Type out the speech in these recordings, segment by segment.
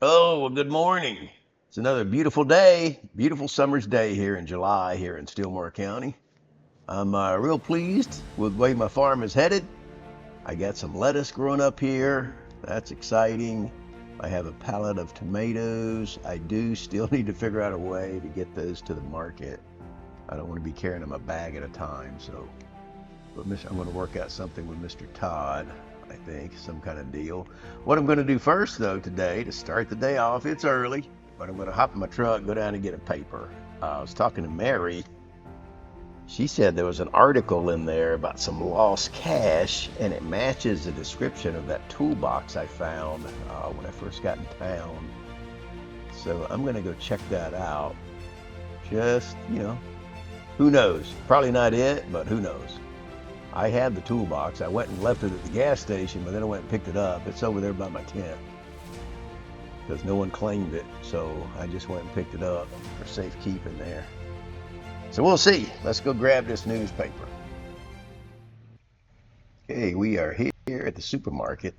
Oh, well, good morning. It's another beautiful day, beautiful summer's day here in July here in Stillmore County. I'm real pleased with the way my farm is headed. I got some lettuce growing up here. That's exciting. I have a pallet of tomatoes. I do still need to figure out a way to get those to the market. I don't want to be carrying them a bag at a time, but I'm going to work out something with Mr. Todd, I think, some kind of deal. What I'm going to do first, though, today, to start the day off, it's early, but I'm going to hop in my truck, go down and get a paper. I was talking to Mary. She said there was an article in there about some lost cash, and it matches the description of that toolbox I found when I first got in town. So I'm going to go check that out. Just, who knows? Probably not it, but who knows? I had the toolbox. I went and left it at the gas station, but then I went and picked it up. It's over there by my tent because no one claimed it. So I just went and picked it up for safekeeping there. So we'll see. Let's go grab this newspaper. Okay, we are here at the supermarket.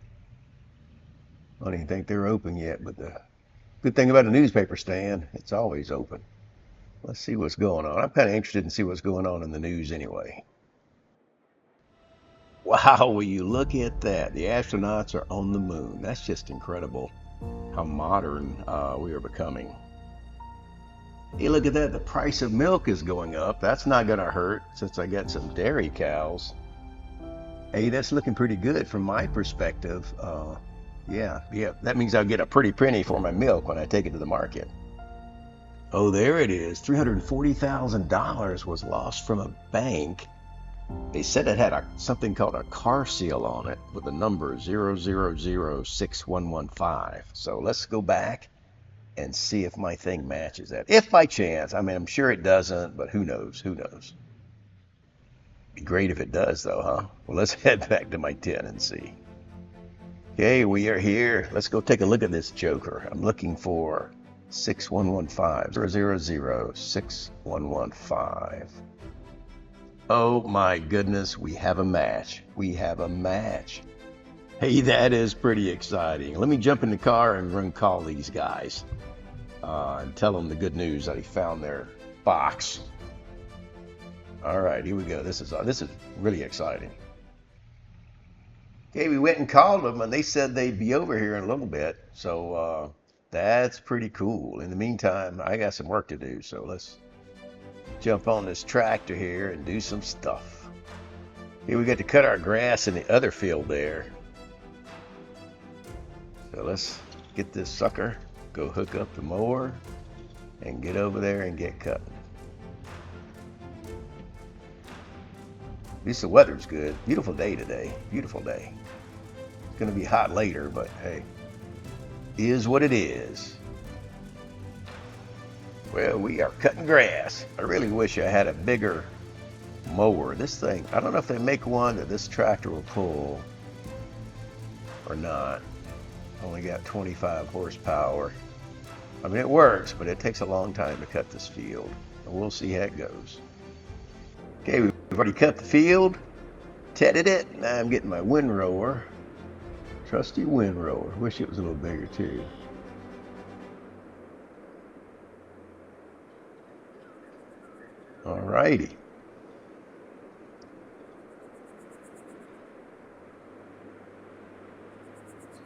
I don't even think they're open yet, but the good thing about a newspaper stand, it's always open. Let's see what's going on. I'm kind of interested in see what's going on in the news anyway. Wow, will you look at that? The astronauts are on the moon. That's just incredible how modern we are becoming. Hey, look at that. The price of milk is going up. That's not going to hurt since I got some dairy cows. Hey, that's looking pretty good from my perspective. Yeah, that means I'll get a pretty penny for my milk when I take it to the market. Oh, there it is. $340,000 was lost from a bank. They said it had something called a car seal on it with the number 0006115. So let's go back and see if my thing matches that. If by chance, I mean, I'm sure it doesn't, but who knows? Who knows? Be great if it does, though, huh? Well, let's head back to my tent and see. Okay, we are here. Let's go take a look at this joker. I'm looking for 6115 0006115. Oh my goodness, we have a match. We have a match. Hey, that is pretty exciting. Let me jump in the car and run call these guys and tell them the good news that he found their box. All right, here we go. This is really exciting. Okay, we went and called them, and they said they'd be over here in a little bit. So that's pretty cool. In the meantime, I got some work to do, so let's jump on this tractor here and do some stuff. Here we get to cut our grass in the other field there. So let's get this sucker, go hook up the mower, and get over there and get cutting. At least the weather's good. Beautiful day today. Beautiful day. It's going to be hot later, but hey, is what it is. Well, we are cutting grass. I really wish I had a bigger mower. This thing, I don't know if they make one that this tractor will pull or not. Only got 25 horsepower. I mean, it works, but it takes a long time to cut this field. And we'll see how it goes. Okay, we've already cut the field, tedded it. Now I'm getting my windrower. Trusty windrower. Wish it was a little bigger too. Alrighty.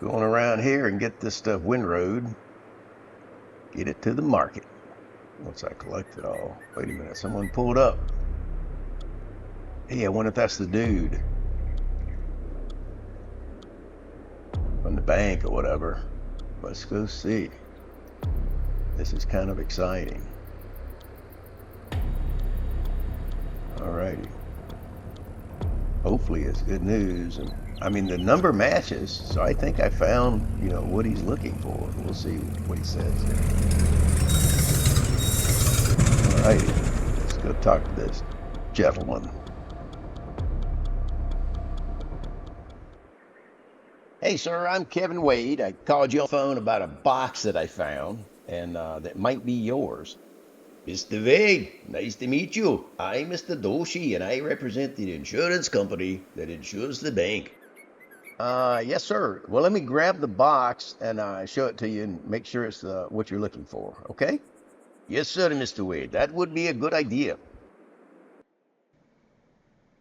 Going around here and get this stuff windrowed. Get it to the market. Once I collect it all. Wait a minute, someone pulled up. Hey, I wonder if that's the dude from the bank or whatever. Let's go see. This is kind of exciting. Alrighty. Hopefully it's good news. And I mean, the number matches, so I think I found, what he's looking for. We'll see what he says here. Alrighty. Let's go talk to this gentleman. Hey, sir, I'm Kevin Wade. I called you on the phone about a box that I found, and that might be yours. Mr. Wade, nice to meet you. I'm Mr. Doshi, and I represent the insurance company that insures the bank. Yes, sir. Well, let me grab the box and show it to you and make sure it's what you're looking for. Okay? Yes, sir, Mr. Wade. That would be a good idea.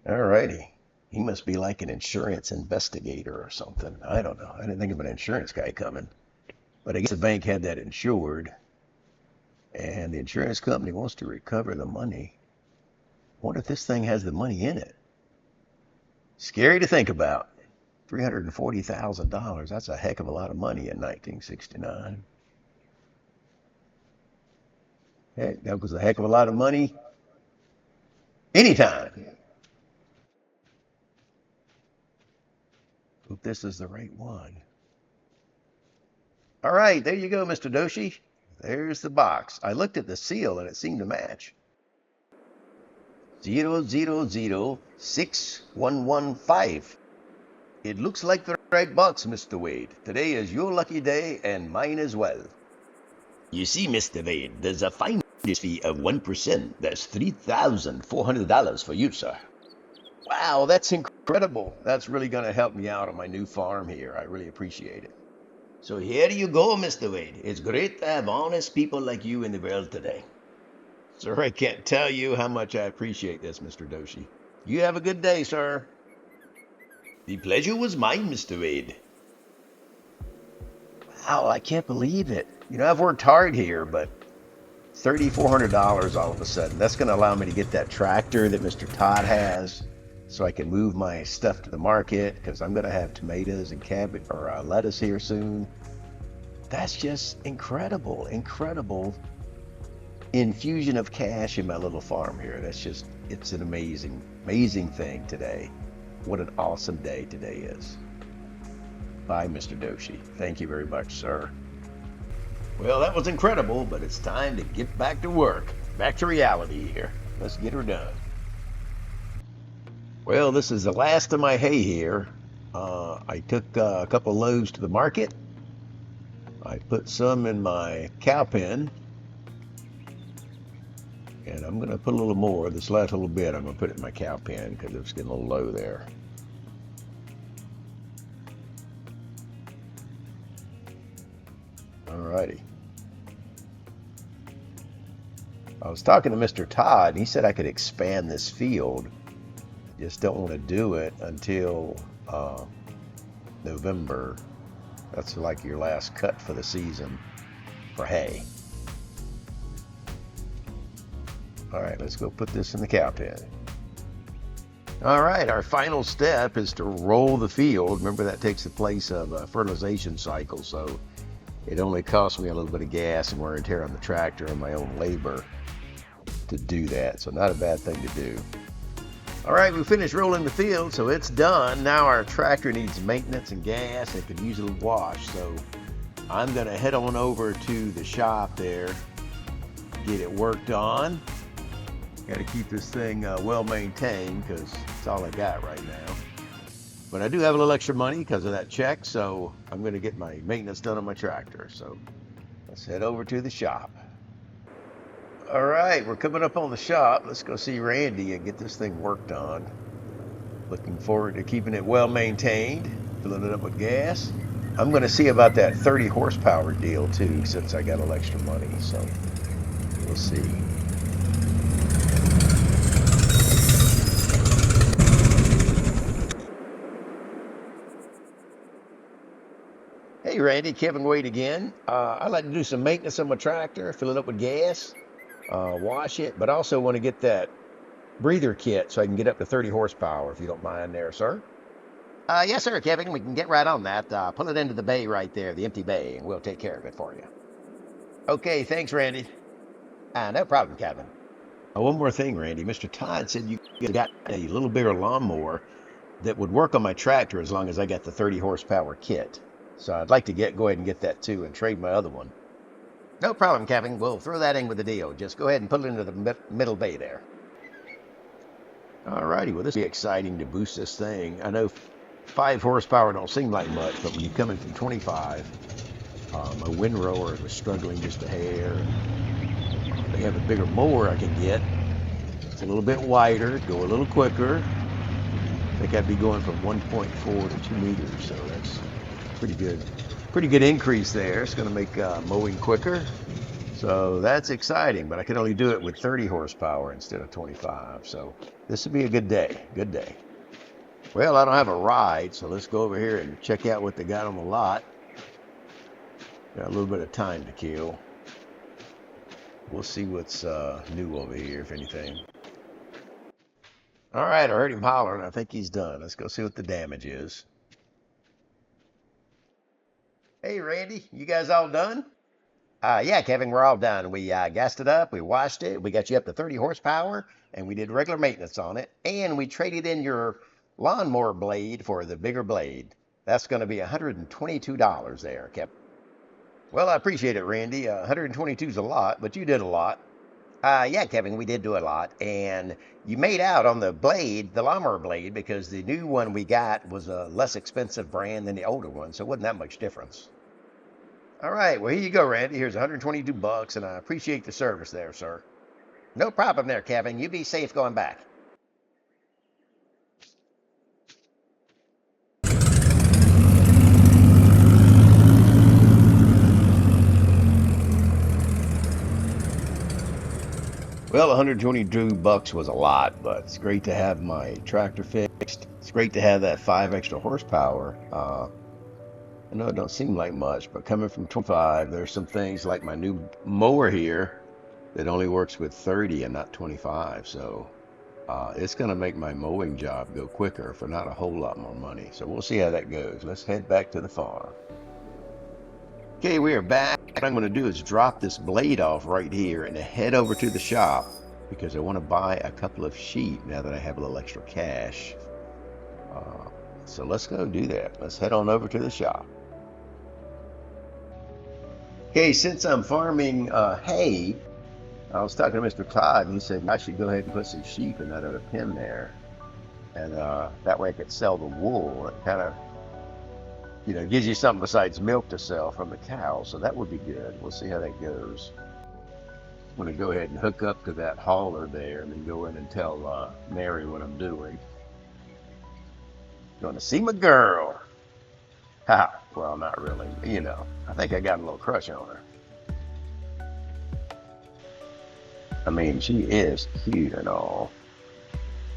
All righty. He must be like an insurance investigator or something. I don't know. I didn't think of an insurance guy coming. But I guess the bank had that insured, and the insurance company wants to recover the money. What if this thing has the money in it? Scary to think about. $340,000. That's a heck of a lot of money in 1969. Heck, that was a heck of a lot of money anytime. Hope this is the right one. All right, there you go, Mr. Doshi. There's the box. I looked at the seal and it seemed to match. 00061115. It looks like the right box, Mr. Wade. Today is your lucky day and mine as well. You see, Mr. Wade, there's a finder's fee of 1%. That's $3,400 for you, sir. Wow, that's incredible. That's really going to help me out on my new farm here. I really appreciate it. So here you go, Mr. Wade. It's great to have honest people like you in the world today. Sir, I can't tell you how much I appreciate this, Mr. Doshi. You have a good day, sir. The pleasure was mine, Mr. Wade. Wow, I can't believe it. You know, I've worked hard here, but $3,400 all of a sudden. That's going to allow me to get that tractor that Mr. Todd has so I can move my stuff to the market because I'm going to have tomatoes and cabbage or lettuce here soon. That's just incredible, incredible infusion of cash in my little farm here. It's an amazing, amazing thing today. What an awesome day today is. Bye, Mr. Doshi. Thank you very much, sir. Well, that was incredible, but it's time to get back to work. Back to reality here. Let's get her done. Well, this is the last of my hay here. I took a couple of loads to the market. I put some in my cow pen. And I'm going to put a little more. This last little bit I'm going to put it in my cow pen because it's getting a little low there. Alrighty. I was talking to Mr. Todd, and he said I could expand this field. Just don't want to do it until November. That's like your last cut for the season for hay. All right, let's go put this in the cow pen. All right, our final step is to roll the field. Remember, that takes the place of a fertilization cycle, so it only costs me a little bit of gas and wear and tear on the tractor and my own labor to do that, so not a bad thing to do. All right, we finished rolling the field, so it's done. Now our tractor needs maintenance and gas. It could use a little wash, so I'm going to head on over to the shop there, get it worked on. Got to keep this thing well maintained because it's all I got right now. But I do have a little extra money because of that check, so I'm going to get my maintenance done on my tractor. So let's head over to the shop. All right, we're coming up on the shop. Let's go see Randy and get this thing worked on. Looking forward to keeping it well maintained, filling it up with gas. I'm going to see about that 30 horsepower deal too, since I got a little extra money. So we'll see. Hey Randy, Kevin Wade again. I'd like to do some maintenance on my tractor, fill it up with gas, wash it, but I also want to get that breather kit so I can get up to 30 horsepower, if you don't mind there, sir. Yes, sir, Kevin. We can get right on that. Pull it into the bay right there, the empty bay, and we'll take care of it for you. Okay, thanks, Randy. No problem, Kevin. One more thing, Randy. Mr. Todd said you got a little bigger lawnmower that would work on my tractor as long as I got the 30 horsepower kit. So I'd like to go ahead and get that too and trade my other one. No problem, Kevin. We'll throw that in with the deal. Just go ahead and put it into the middle bay there. Alrighty, well, this will be exciting to boost this thing. I know 5 horsepower don't seem like much, but when you come in from 25, my windrower was struggling just a hair. They have a bigger mower I can get. It's a little bit wider, go a little quicker. think I'd be going from 1.4 to 2 meters, so that's pretty good. Pretty good increase there. It's going to make mowing quicker. So that's exciting, but I can only do it with 30 horsepower instead of 25. So this would be a good day. Good day. Well, I don't have a ride, so let's go over here and check out what they got on the lot. Got a little bit of time to kill. We'll see what's new over here, if anything. All right, I heard him hollering. I think he's done. Let's go see what the damage is. Hey, Randy, you guys all done? Yeah, Kevin, we're all done. We gassed it up, we washed it, we got you up to 30 horsepower, and we did regular maintenance on it, and we traded in your lawnmower blade for the bigger blade. That's going to be $122 there, Kevin. Well, I appreciate it, Randy. 122 is a lot, but you did a lot. Yeah, Kevin, we did do a lot, and you made out on the blade, the lawnmower blade, because the new one we got was a less expensive brand than the older one, so it wasn't that much difference. All right, well, here you go, Randy. Here's 122 bucks, and I appreciate the service there, sir. No problem there, Kevin. You be safe going back. Well, 122 bucks was a lot, but it's great to have my tractor fixed. It's great to have that 5 extra horsepower. I know it don't seem like much, but coming from 25, there's some things like my new mower here that only works with 30 and not 25. So it's going to make my mowing job go quicker for not a whole lot more money. So we'll see how that goes. Let's head back to the farm. Okay, we are back. What I'm going to do is drop this blade off right here and head over to the shop because I want to buy a couple of sheep now that I have a little extra cash. So let's go do that. Let's head on over to the shop. Okay, since I'm farming hay, I was talking to Mr. Todd, and he said I should go ahead and put some sheep in that other pen there, and that way I could sell the wool. It kind of, gives you something besides milk to sell from the cows, so that would be good. We'll see how that goes. I'm going to go ahead and hook up to that hauler there, and then go in and tell Mary what I'm doing. Going to see my girl. Ha! Well, not really. I think I got a little crush on her. I mean, she is cute and all.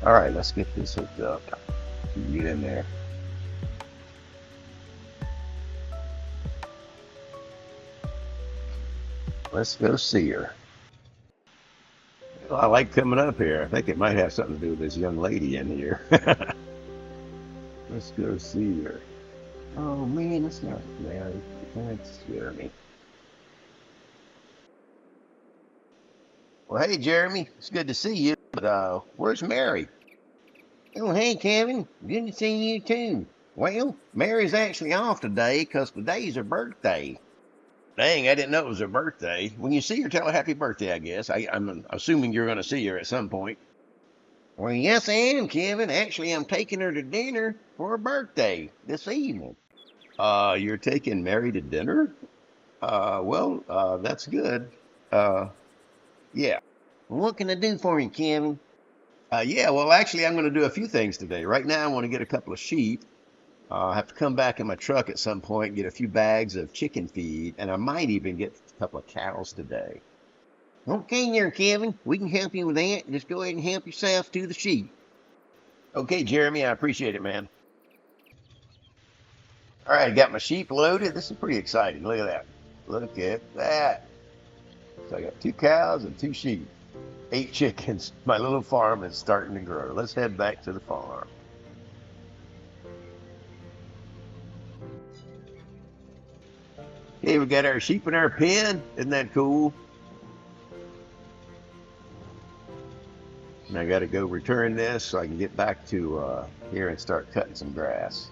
All right, let's get this hooked up. Get in there. Let's go see her. Well, I like coming up here. I think it might have something to do with this young lady in here. Let's go see her. Oh man, that's not Mary. That's Jeremy. Well, hey Jeremy, it's good to see you. But where's Mary? Oh, hey Kevin, good to see you too. Well, Mary's actually off today because today's her birthday. Dang, I didn't know it was her birthday. When you see her, tell her happy birthday, I guess. I'm assuming you're going to see her at some point. Well, yes, I am, Kevin. Actually, I'm taking her to dinner for her birthday this evening. You're taking Mary to dinner? Well, that's good. Yeah. What can I do for you, Kevin? Yeah, well, actually, I'm going to do a few things today. Right now, I want to get a couple of sheep. I have to come back in my truck at some point and get a few bags of chicken feed, and I might even get a couple of cows today. Okay there, Kevin. We can help you with that. Just go ahead and help yourself to the sheep. Okay, Jeremy, I appreciate it, man. All right, I got my sheep loaded. This is pretty exciting. Look at that. Look at that. So I got 2 cows and 2 sheep. 8 chickens. My little farm is starting to grow. Let's head back to the farm. Okay, we got our sheep in our pen. Isn't that cool? And I got to go return this so I can get back to here and start cutting some grass.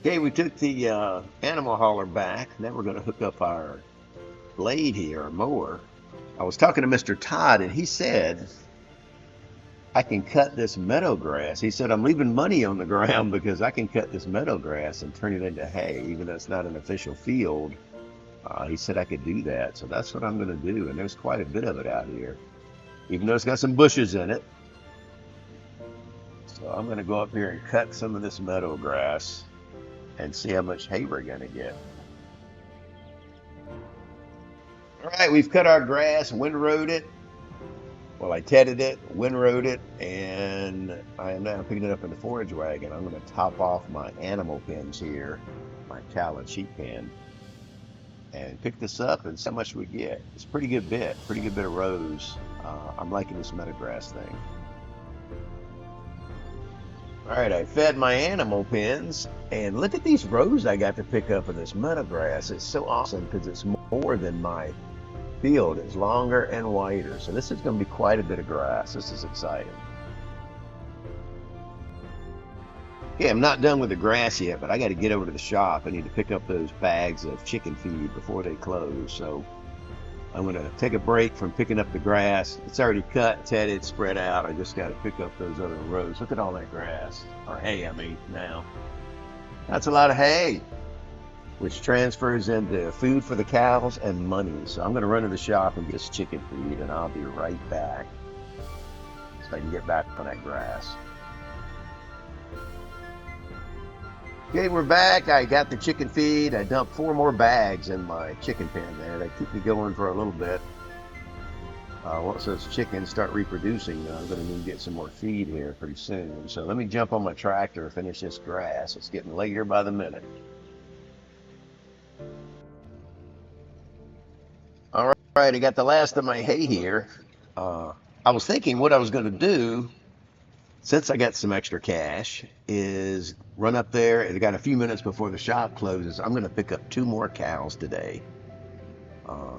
Okay, we took the animal hauler back. Now we're going to hook up our blade here, our mower. I was talking to Mr. Todd, and he said I can cut this meadow grass. He said I'm leaving money on the ground because I can cut this meadow grass and turn it into hay, even though it's not an official field. He said I could do that, so that's what I'm going to do, and there's quite a bit of it out here. Even though it's got some bushes in it, So I'm going to go up here and cut some of this meadow grass and see how much hay we're going to get. All right, we've cut our grass, windrowed it. Well, I tedded it, windrowed it, and I am now picking it up in the forage wagon. I'm going to top off my animal pens here, my cow and sheep pen, and pick this up and see how much we get. It's a pretty good bit of rows. I'm liking this meadow grass thing. All right, I fed my animal pens, and look at these rows I got to pick up of this meadow grass. It's so awesome because it's more than my field. It's longer and wider, so this is going to be quite a bit of grass. This is exciting. Okay, I'm not done with the grass yet, but I got to get over to the shop. I need to pick up those bags of chicken feed before they close, so I'm going to take a break from picking up the grass. It's already cut, tedded, spread out. I just got to pick up those other rows. Look at all that grass, or hay, I mean, now. That's a lot of hay, which transfers into food for the cows and money. So I'm going to run to the shop and get this chicken feed, and I'll be right back so I can get back on that grass. Okay, we're back. I got the chicken feed. I dumped 4 more bags in my chicken pen there. They keep me going for a little bit. Once those chickens start reproducing, I'm going to need to get some more feed here pretty soon. So let me jump on my tractor and finish this grass. It's getting later by the minute. All right, I got the last of my hay here. I was thinking what I was going to do, since I got some extra cash, is run up there and I got a few minutes before the shop closes. I'm going to pick up 2 more cows today.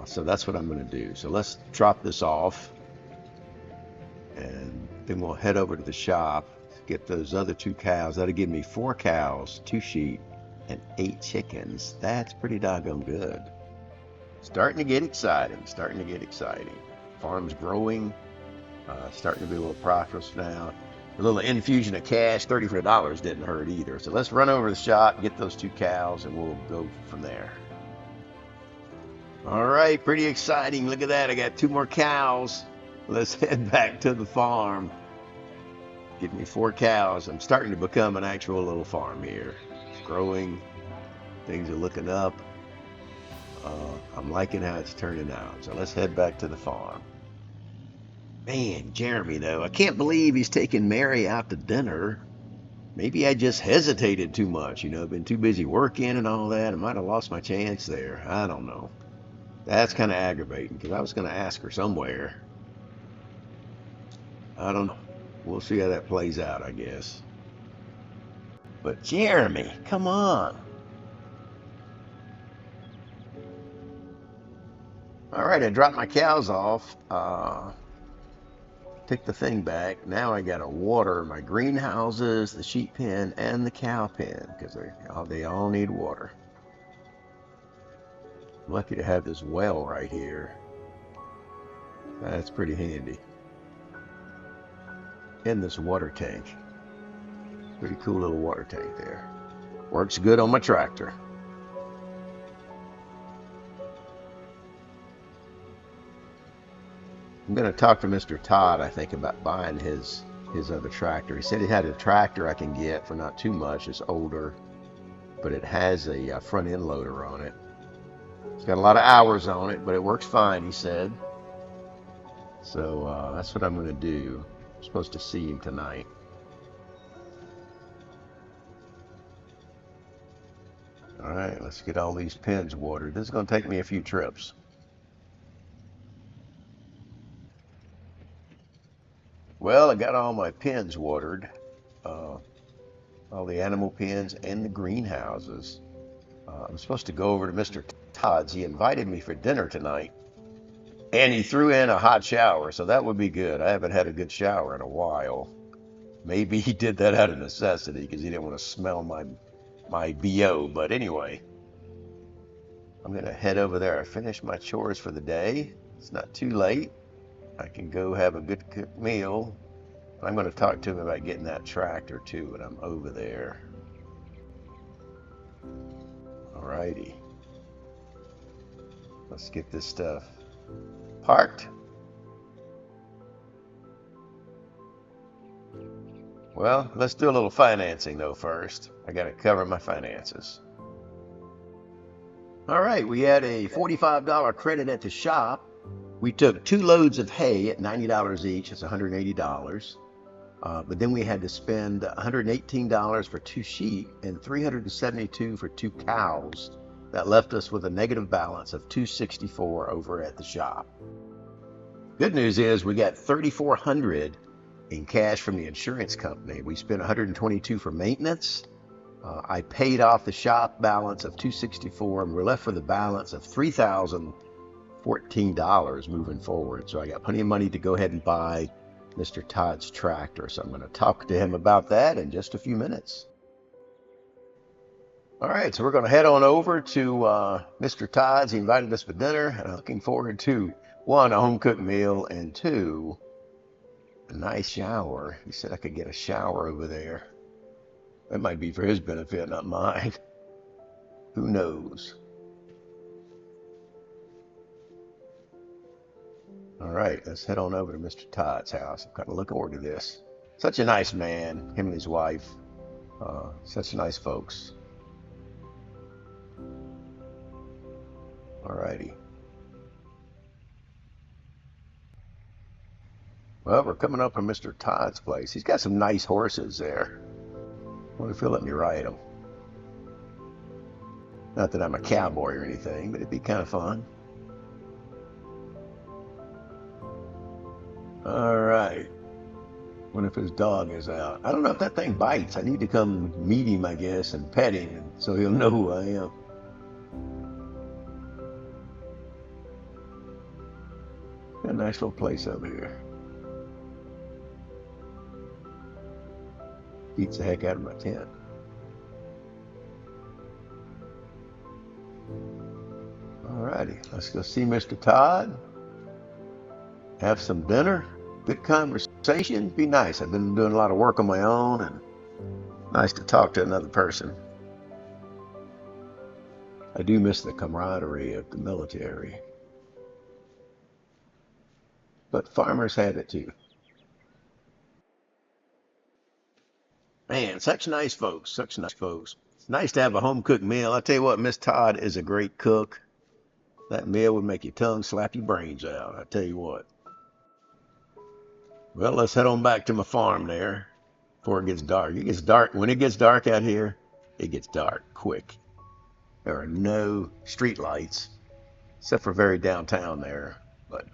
So that's what I'm going to do. So let's drop this off, and then we'll head over to the shop, get those other 2 cows. That'll give me 4 cows, 2 sheep, and 8 chickens. That's pretty doggone good. Starting to get exciting. Farm's growing. Starting to be a little prosperous now. A little infusion of cash, $34 didn't hurt either. So let's run over to the shop, get those 2 cows, and we'll go from there. All right, pretty exciting. Look at that. I got 2 more cows. Let's head back to the farm. Give me 4 cows. I'm starting to become an actual little farm here. It's growing. Things are looking up. I'm liking how it's turning out. So let's head back to the farm. Man, Jeremy, though, I can't believe he's taking Mary out to dinner. Maybe I just hesitated too much, been too busy working and all that. I might have lost my chance there. I don't know. That's kind of aggravating because I was going to ask her somewhere. I don't know. We'll see how that plays out, I guess. But Jeremy, come on. All right, I dropped my cows off. Took the thing back. Now I gotta water my greenhouses, the sheep pen, and the cow pen because they all need water. I'm lucky to have this well right here. That's pretty handy. And this water tank. Pretty cool little water tank there. Works good on my tractor. I'm going to talk to Mr. Todd, I think, about buying his other tractor. He said he had a tractor I can get for not too much. It's older, but it has a front end loader on it. It's got a lot of hours on it, but it works fine, he said. So that's what I'm going to do. I'm supposed to see him tonight. All right, let's get all these pens watered. This is going to take me a few trips. Well, I got all my pens watered, all the animal pens and the greenhouses. I'm supposed to go over to Mr. Todd's. He invited me for dinner tonight, and he threw in a hot shower, so that would be good. I haven't had a good shower in a while. Maybe he did that out of necessity because he didn't want to smell my BO, but anyway, I'm going to head over there. I finished my chores for the day. It's not too late. I can go have a good cooked meal. I'm going to talk to him about getting that tractor too when I'm over there. Alrighty. Let's get this stuff parked. Well, let's do a little financing though first. I got to cover my finances. All right, we had a $45 credit at the shop. We took 2 loads of hay at $90 each. That's $180. But then we had to spend $118 for 2 sheep and $372 for 2 cows. That left us with a negative balance of $264 over at the shop. Good news is we got $3,400 in cash from the insurance company. We spent $122 for maintenance. I paid off the shop balance of $264, and we're left with a balance of $3,014 moving forward. So I got plenty of money to go ahead and buy Mr. Todd's tractor. So I'm going to talk to him about that in just a few minutes. All right, so we're going to head on over to Mr. Todd's. He invited us for dinner, and I'm looking forward to, 1, a home-cooked meal, and 2, a nice shower. He said I could get a shower over there. That might be for his benefit, not mine. Who knows? All right, let's head on over to Mr. Todd's house. I'm kind of looking forward to this. Such a nice man, him and his wife. Such nice folks. All righty. Well, we're coming up on Mr. Todd's place. He's got some nice horses there. I wonder if he'll let me ride them. Not that I'm a cowboy or anything, but it'd be kind of fun. All right. Wonder if his dog is out. I don't know if that thing bites. I need to come meet him, I guess, and pet him so he'll know who I am. Got a nice little place over here. Beats the heck out of my tent. Alrighty, let's go see Mr. Todd. Have some dinner. Good conversation. Be nice. I've been doing a lot of work on my own, and nice to talk to another person. I do miss the camaraderie of the military. But farmers have it too. Man, such nice folks, such nice folks. It's nice to have a home-cooked meal. I tell you what, Miss Todd is a great cook. That meal would make your tongue slap your brains out, I tell you what. Well, let's head on back to my farm there before it gets dark. It gets dark. When it gets dark out here, it gets dark quick. There are no street lights, except for very downtown there. But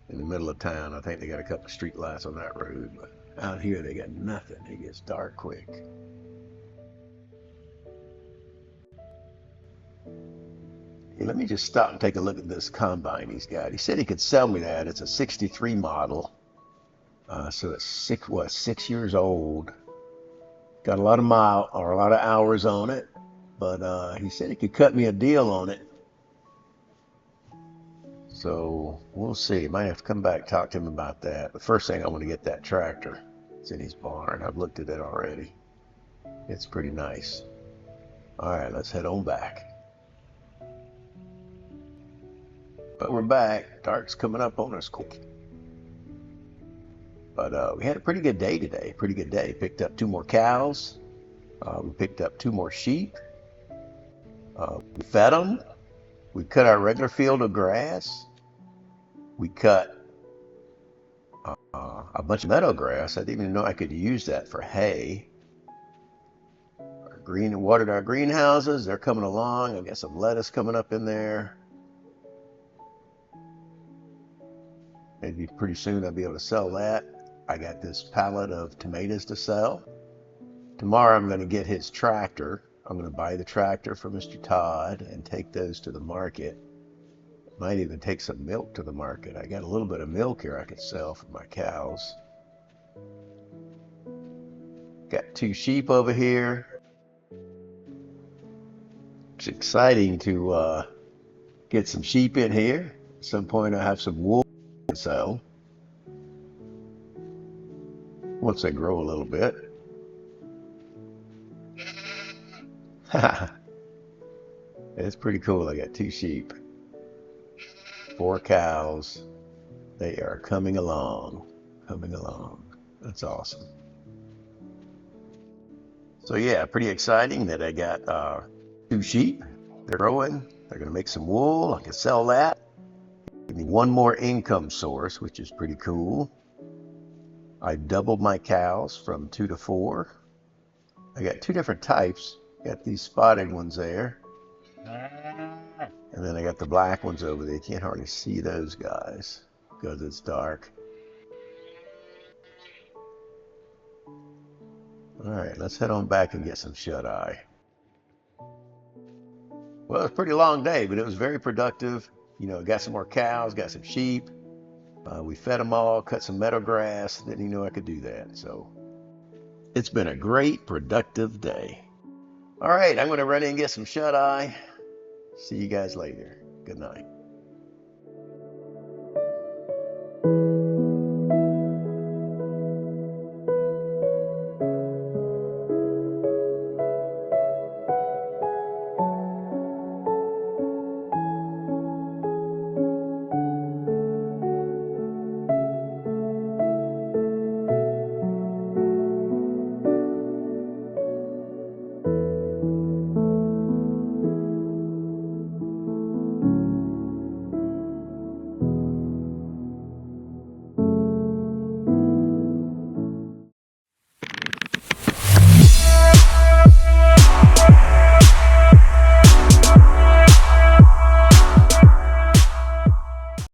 in the middle of town, I think they got a couple of street lights on that road. But out here, they got nothing. It gets dark quick. Hey, let me just stop and take a look at this combine he's got. He said he could sell me that. It's a 63 model. So it's 6 years old. Got a lot of hours on it. But he said he could cut me a deal on it. So we'll see. Might have to come back and talk to him about that. The first thing I want to get that tractor. It's in his barn. I've looked at it already. It's pretty nice. All right, let's head on back. But we're back. Dark's coming up on us quick. But we had a pretty good day today. Pretty good day. Picked up 2 more cows. We picked up 2 more sheep. We fed them. We cut our regular field of grass. We cut a bunch of meadow grass. I didn't even know I could use that for hay. Watered our greenhouses. They're coming along. I've got some lettuce coming up in there. Maybe pretty soon I'll be able to sell that. I got this pallet of tomatoes to sell. Tomorrow I'm going to get his tractor. I'm going to buy the tractor for Mr. Todd and take those to the market. Might even take some milk to the market. I got a little bit of milk here I could sell for my cows. Got 2 sheep over here. It's exciting to get some sheep in here. At some point I'll have some wool to sell. Once they grow a little bit. It's pretty cool. I got 2 sheep, 4 cows. They are coming along. coming along. That's awesome. So yeah, pretty exciting that I got 2 sheep. They're growing. They're going to make some wool. I can sell that. Give me one more income source, which is pretty cool. I doubled my cows from 2 to 4. I got 2 different types. Got these spotted ones there. And then I got the black ones over there. You can't hardly see those guys because it's dark. All right, let's head on back and get some shut-eye. Well, it was a pretty long day, but it was very productive. You know, got some more cows, got some sheep. We fed them all, cut some meadow grass. Didn't even know I could do that. So it's been a great, productive day. All right, I'm going to run in and get some shut-eye. See you guys later. Good night.